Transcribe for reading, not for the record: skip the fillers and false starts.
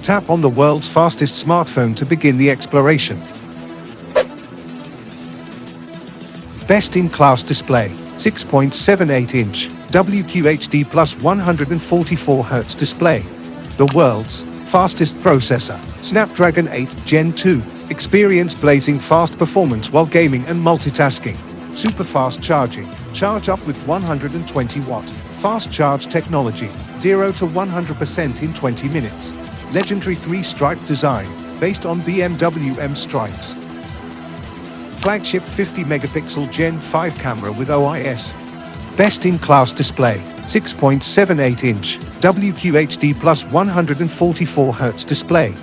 Tap on the world's fastest smartphone to begin the exploration. Best-in-class display, 6.78-inch, WQHD plus 144Hz display. The world's fastest processor, Snapdragon 8 Gen 2. Experience blazing fast performance while gaming and multitasking. Super fast charging. Charge up with 120-watt. Fast charge technology. 0 to 100% in 20 minutes. Legendary 3-stripe design, based on BMW M stripes. Flagship 50-megapixel Gen 5 camera with OIS. Best-in-class display, 6.78-inch, WQHD plus 144Hz display.